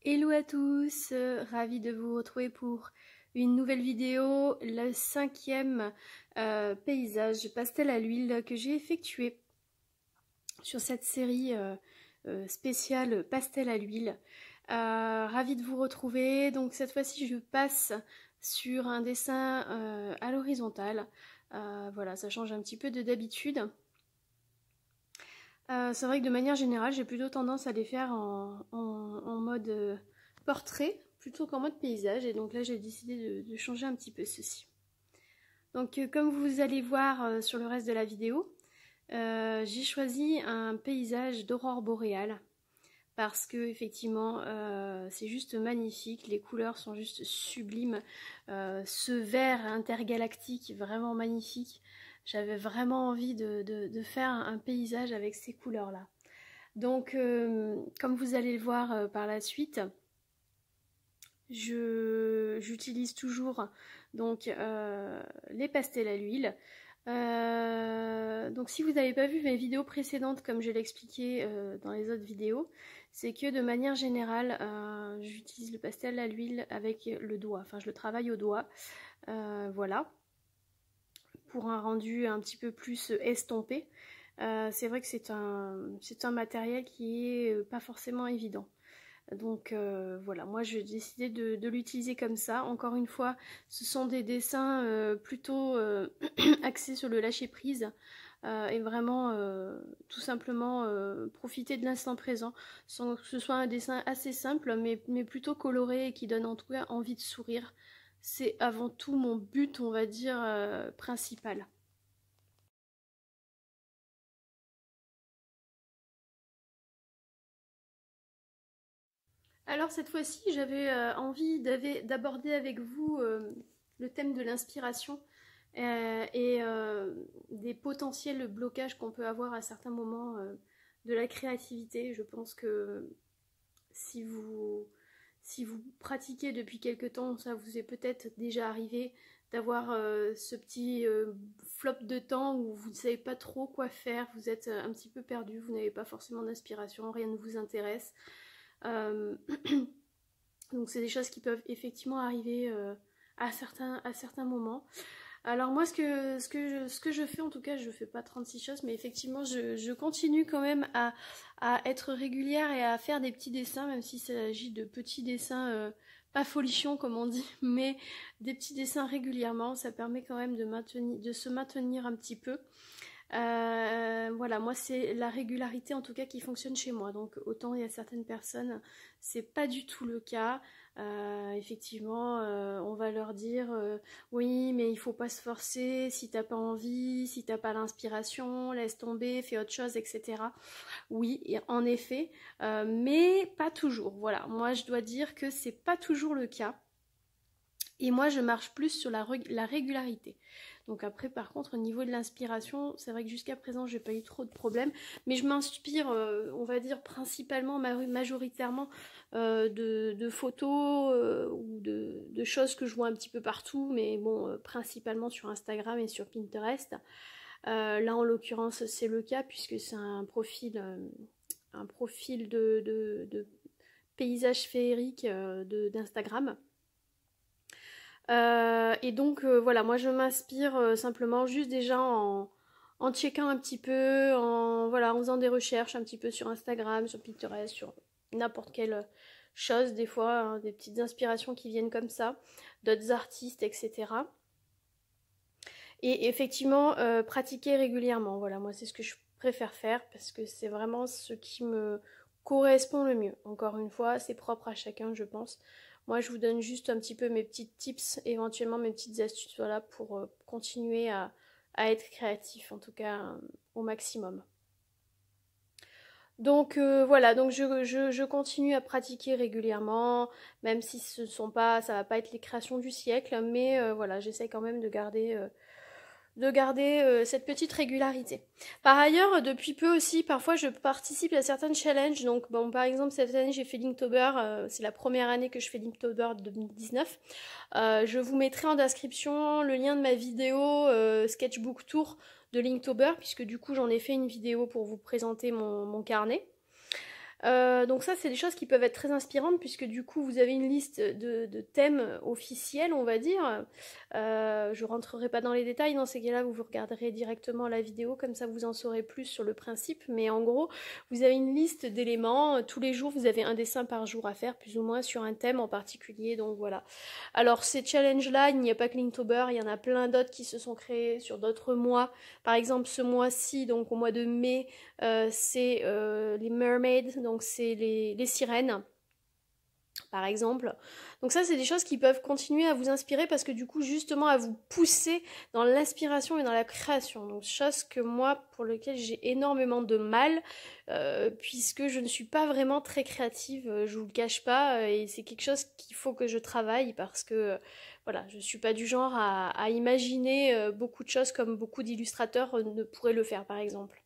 Hello à tous, ravie de vous retrouver pour une nouvelle vidéo, le 5e paysage pastel à l'huile que j'ai effectué sur cette série spéciale pastel à l'huile. Ravie de vous retrouver, donc cette fois-ci je passe sur un dessin à l'horizontale. Voilà, ça change un petit peu de d'habitude. C'est vrai que de manière générale, j'ai plutôt tendance à les faire en mode portrait plutôt qu'en mode paysage. Et donc là, j'ai décidé de changer un petit peu ceci. Donc comme vous allez voir sur le reste de la vidéo, j'ai choisi un paysage d'aurore boréale. Parce que effectivement, c'est juste magnifique. Les couleurs sont juste sublimes. Ce vert intergalactique, vraiment magnifique. J'avais vraiment envie de faire un paysage avec ces couleurs-là. Donc, comme vous allez le voir par la suite, j'utilise toujours donc, les pastels à l'huile. Donc si vous n'avez pas vu mes vidéos précédentes, comme je l'ai expliqué dans les autres vidéos, c'est que de manière générale, j'utilise le pastel à l'huile avec le doigt. Enfin, je le travaille au doigt. Voilà. Pour un rendu un petit peu plus estompé. C'est vrai que c'est un matériel qui est pas forcément évident. Donc voilà, moi j'ai décidé de l'utiliser comme ça. Encore une fois, ce sont des dessins plutôt axés sur le lâcher prise et vraiment tout simplement profiter de l'instant présent sans que ce soit un dessin assez simple mais plutôt coloré et qui donne en tout cas envie de sourire. C'est avant tout mon but, on va dire, principal. Alors cette fois-ci, j'avais envie d'aborder avec vous le thème de l'inspiration et des potentiels blocages qu'on peut avoir à certains moments de la créativité. Je pense que si vous, si vous pratiquez depuis quelque temps, ça vous est peut-être déjà arrivé d'avoir ce petit flop de temps où vous ne savez pas trop quoi faire, vous êtes un petit peu perdu, vous n'avez pas forcément d'inspiration, rien ne vous intéresse. Donc c'est des choses qui peuvent effectivement arriver à certains moments. Alors moi ce que je fais, en tout cas je fais pas 36 choses, mais effectivement je continue quand même à être régulière et à faire des petits dessins, même s'il s'agit de petits dessins pas folichons comme on dit, mais des petits dessins régulièrement. Ça permet quand même de se maintenir un petit peu. Voilà, moi c'est la régularité en tout cas qui fonctionne chez moi. Donc autant il y a certaines personnes, c'est pas du tout le cas. Effectivement, on va leur dire oui, mais il faut pas se forcer. Si t'as pas envie, si t'as pas l'inspiration, laisse tomber, fais autre chose, etc. Oui, en effet, mais pas toujours. Voilà, moi je dois dire que c'est pas toujours le cas. Et moi, je marche plus sur la régularité. Donc après, par contre, au niveau de l'inspiration, c'est vrai que jusqu'à présent, j'ai pas eu trop de problèmes. Mais je m'inspire, on va dire, principalement, majoritairement, de photos ou de choses que je vois un petit peu partout. Mais bon, principalement sur Instagram et sur Pinterest. Là, en l'occurrence, c'est le cas puisque c'est un profil de paysage féerique d'Instagram. Et donc voilà, moi je m'inspire simplement juste déjà en checkant un petit peu, voilà, en faisant des recherches un petit peu sur Instagram, sur Pinterest, sur n'importe quelle chose, des fois, hein, des petites inspirations qui viennent comme ça, d'autres artistes, etc. Et effectivement, pratiquer régulièrement, voilà, moi c'est ce que je préfère faire parce que c'est vraiment ce qui me correspond le mieux. Encore une fois, c'est propre à chacun, je pense. Moi, je vous donne juste un petit peu mes petits tips, éventuellement mes petites astuces, voilà, pour continuer à être créatif, en tout cas au maximum. Donc voilà, donc je continue à pratiquer régulièrement, même si ça va pas être les créations du siècle, mais voilà, j'essaie quand même de garder cette petite régularité. Par ailleurs, depuis peu aussi, parfois je participe à certains challenges. Donc, bon, par exemple, cette année j'ai fait Linktober, c'est la première année que je fais Linktober de 2019. Je vous mettrai en description le lien de ma vidéo Sketchbook Tour de Linktober, puisque du coup j'en ai fait une vidéo pour vous présenter mon carnet. Donc ça, c'est des choses qui peuvent être très inspirantes puisque du coup, vous avez une liste de thèmes officiels, on va dire. Je rentrerai pas dans les détails, dans ces cas-là, vous regarderez directement la vidéo, comme ça vous en saurez plus sur le principe. Mais en gros, vous avez une liste d'éléments. Tous les jours, vous avez un dessin par jour à faire, plus ou moins, sur un thème en particulier. Donc voilà. Alors ces challenges-là, il n'y a pas que Linktober, il y en a plein d'autres qui se sont créés sur d'autres mois. Par exemple, ce mois-ci, donc au mois de mai, c'est les mermaids, donc c'est les sirènes, par exemple. Donc ça, c'est des choses qui peuvent continuer à vous inspirer parce que du coup, justement, à vous pousser dans l'inspiration et dans la création. Donc chose que moi, pour lequel j'ai énormément de mal, puisque je ne suis pas vraiment très créative, je vous le cache pas, et c'est quelque chose qu'il faut que je travaille parce que voilà, je suis pas du genre à imaginer beaucoup de choses comme beaucoup d'illustrateurs ne pourraient le faire, par exemple.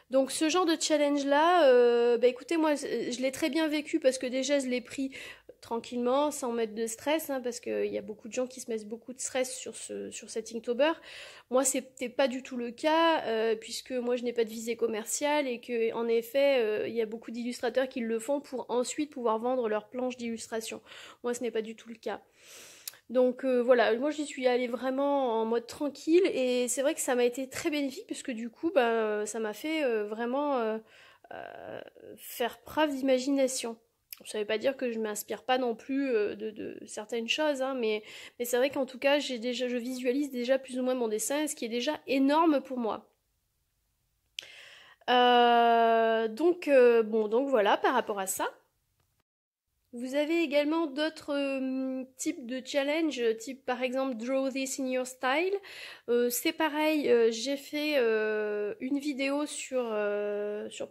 Donc ce genre de challenge là, bah écoutez, moi je l'ai très bien vécu parce que déjà je l'ai pris tranquillement, sans mettre de stress, hein, parce qu'il y a beaucoup de gens qui se mettent beaucoup de stress sur cet Inktober. Moi c'était pas du tout le cas, puisque moi je n'ai pas de visée commerciale et que en effet il y a beaucoup d'illustrateurs qui le font pour ensuite pouvoir vendre leurs planches d'illustration. Moi ce n'est pas du tout le cas. Donc voilà, moi j'y suis allée vraiment en mode tranquille et c'est vrai que ça m'a été très bénéfique parce que du coup bah, ça m'a fait vraiment euh, faire preuve d'imagination. Ça veut pas dire que je m'inspire pas non plus de certaines choses, hein, mais c'est vrai qu'en tout cas je visualise déjà plus ou moins mon dessin, ce qui est déjà énorme pour moi. Donc voilà par rapport à ça. Vous avez également d'autres types de challenges, type par exemple Draw This in Your Style. C'est pareil, j'ai fait une vidéo sur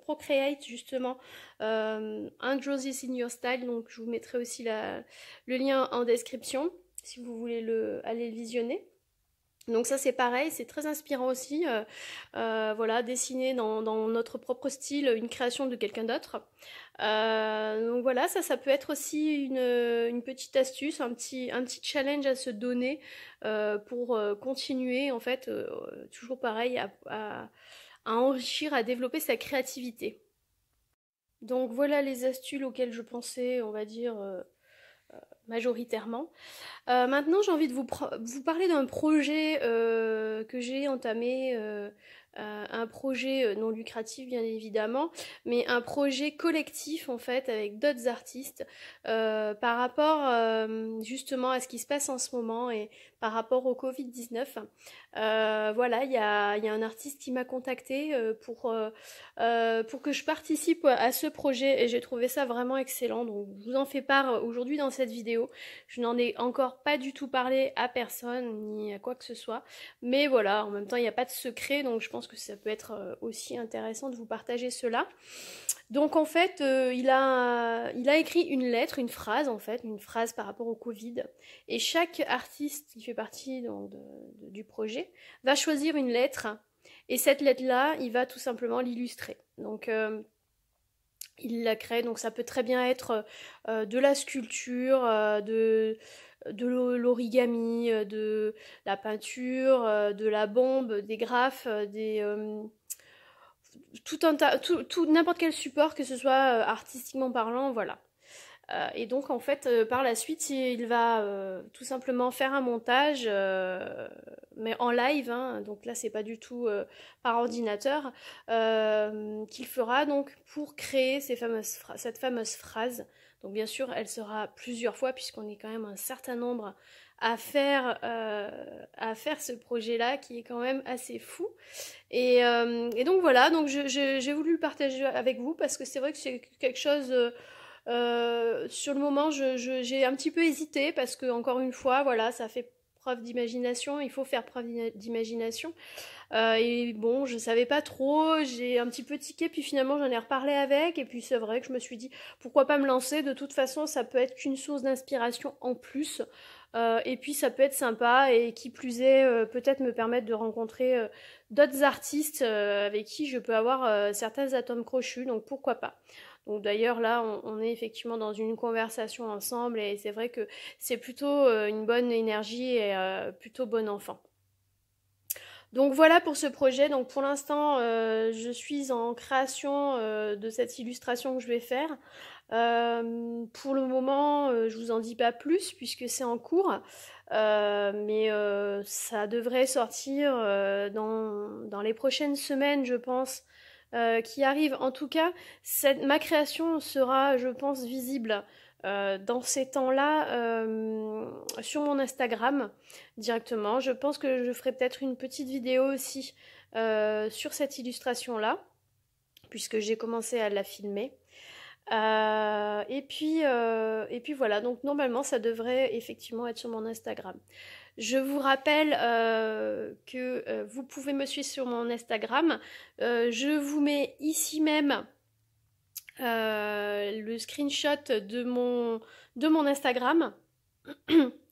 Procreate justement, un Draw This in Your Style, donc je vous mettrai aussi le lien en description si vous voulez aller le visionner. Donc ça c'est pareil, c'est très inspirant aussi, voilà, dessiner dans notre propre style une création de quelqu'un d'autre. Donc voilà, ça peut être aussi une petite astuce, un petit challenge à se donner pour continuer en fait, toujours pareil, à enrichir, à développer sa créativité. Donc voilà les astuces auxquelles je pensais, on va dire, majoritairement. Maintenant, j'ai envie de vous parler d'un projet que j'ai entamé, un projet non lucratif bien évidemment, mais un projet collectif en fait avec d'autres artistes par rapport justement à ce qui se passe en ce moment et par rapport au Covid-19. Voilà, il y a un artiste qui m'a contacté pour que je participe à ce projet et j'ai trouvé ça vraiment excellent. Donc je vous en fais part aujourd'hui dans cette vidéo. Je n'en ai encore pas du tout parlé à personne ni à quoi que ce soit. Mais voilà, en même temps, il n'y a pas de secret, donc je pense que ça peut être aussi intéressant de vous partager cela. Donc en fait, il a écrit une lettre, une phrase en fait, une phrase par rapport au Covid. Et chaque artiste qui fait partie donc, du projet va choisir une lettre. Et cette lettre-là, il va tout simplement l'illustrer. Donc il la crée, donc ça peut très bien être de la sculpture, de l'origami, de la peinture, de la bombe, des graphes, n'importe quel support, que ce soit artistiquement parlant, voilà. Et donc en fait par la suite il va tout simplement faire un montage mais en live, hein, donc là c'est pas du tout par ordinateur qu'il fera donc pour créer cette fameuse phrase. Donc bien sûr elle sera plusieurs fois puisqu'on est quand même un certain nombre à faire ce projet là qui est quand même assez fou et donc voilà, donc j'ai voulu le partager avec vous parce que c'est vrai que c'est quelque chose sur le moment, j'ai un petit peu hésité parce que, encore une fois, voilà, ça fait preuve d'imagination, il faut faire preuve d'imagination. Et bon, je savais pas trop, j'ai un petit peu tiqué, puis finalement j'en ai reparlé avec, et puis c'est vrai que je me suis dit, pourquoi pas me lancer, de toute façon ça peut être qu'une source d'inspiration en plus, et puis ça peut être sympa, et qui plus est, peut-être me permettre de rencontrer d'autres artistes avec qui je peux avoir certains atomes crochus, donc pourquoi pas. Donc d'ailleurs là on est effectivement dans une conversation ensemble et c'est vrai que c'est plutôt une bonne énergie et plutôt bon enfant. Donc voilà pour ce projet. Donc pour l'instant, je suis en création de cette illustration que je vais faire. Pour le moment, je vous en dis pas plus puisque c'est en cours, mais ça devrait sortir dans les prochaines semaines, je pense, qui arrivent. En tout cas, ma création sera, je pense, visible dans ces temps-là sur mon Instagram directement. Je pense que je ferai peut-être une petite vidéo aussi sur cette illustration-là, puisque j'ai commencé à la filmer. Et puis voilà, donc normalement ça devrait effectivement être sur mon Instagram. Je vous rappelle que vous pouvez me suivre sur mon Instagram. Je vous mets ici même le screenshot de mon Instagram.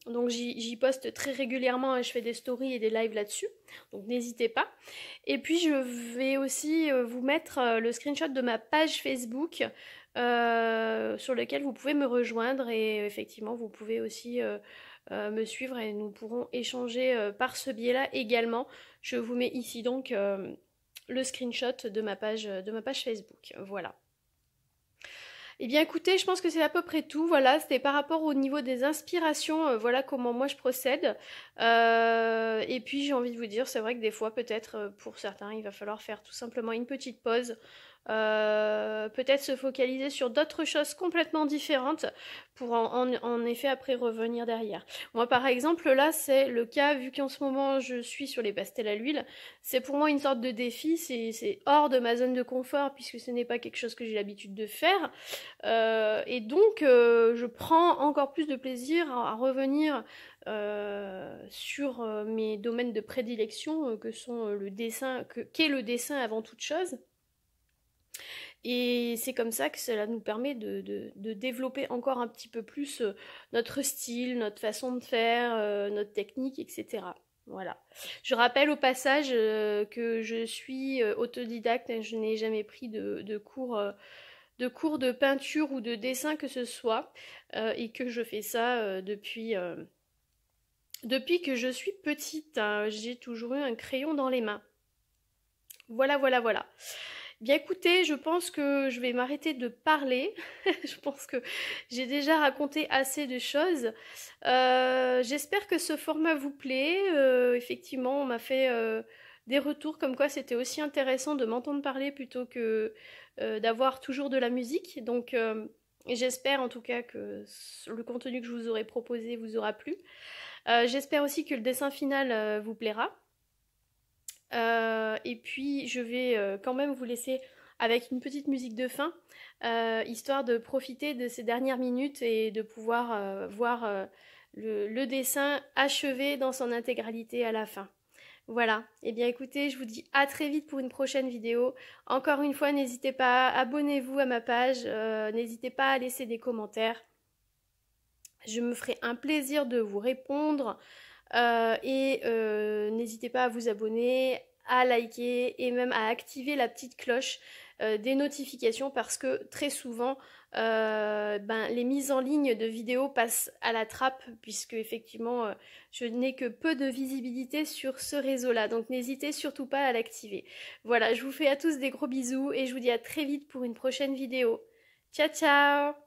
Donc j'y poste très régulièrement et je fais des stories et des lives là-dessus. Donc n'hésitez pas. Et puis je vais aussi vous mettre le screenshot de ma page Facebook sur lequel vous pouvez me rejoindre et effectivement vous pouvez aussi me suivre et nous pourrons échanger par ce biais-là également. Je vous mets ici donc le screenshot de ma page Facebook. Voilà. Eh bien écoutez, je pense que c'est à peu près tout. Voilà, c'était par rapport au niveau des inspirations, voilà comment moi je procède. Et puis j'ai envie de vous dire, c'est vrai que des fois peut-être pour certains il va falloir faire tout simplement une petite pause. Peut-être se focaliser sur d'autres choses complètement différentes pour en effet après revenir derrière. Moi par exemple là c'est le cas, vu qu'en ce moment je suis sur les pastels à l'huile, c'est pour moi une sorte de défi, c'est hors de ma zone de confort puisque ce n'est pas quelque chose que j'ai l'habitude de faire et donc je prends encore plus de plaisir à revenir sur mes domaines de prédilection que sont le dessin, qu'est le dessin avant toute chose. Et c'est comme ça que cela nous permet de développer encore un petit peu plus notre style, notre façon de faire, notre technique, etc. Voilà. Je rappelle au passage que je suis autodidacte, et je n'ai jamais pris de cours de peinture ou de dessin que ce soit, et que je fais ça depuis que je suis petite. Hein. J'ai toujours eu un crayon dans les mains. Voilà, voilà, voilà. Bien écoutez, je pense que je vais m'arrêter de parler. Je pense que j'ai déjà raconté assez de choses. J'espère que ce format vous plaît. Effectivement, on m'a fait des retours comme quoi c'était aussi intéressant de m'entendre parler plutôt que d'avoir toujours de la musique. Donc j'espère en tout cas que le contenu que je vous aurai proposé vous aura plu. J'espère aussi que le dessin final vous plaira. Et puis je vais quand même vous laisser avec une petite musique de fin, histoire de profiter de ces dernières minutes et de pouvoir voir le dessin achevé dans son intégralité à la fin. Voilà, et bien écoutez, je vous dis à très vite pour une prochaine vidéo. Encore une fois, n'hésitez pas, abonnez-vous à ma page, n'hésitez pas à laisser des commentaires. Je me ferai un plaisir de vous répondre. Et n'hésitez pas à vous abonner, à liker et même à activer la petite cloche des notifications parce que très souvent les mises en ligne de vidéos passent à la trappe puisque effectivement je n'ai que peu de visibilité sur ce réseau-là, donc n'hésitez surtout pas à l'activer. Voilà, je vous fais à tous des gros bisous et je vous dis à très vite pour une prochaine vidéo. Ciao ciao!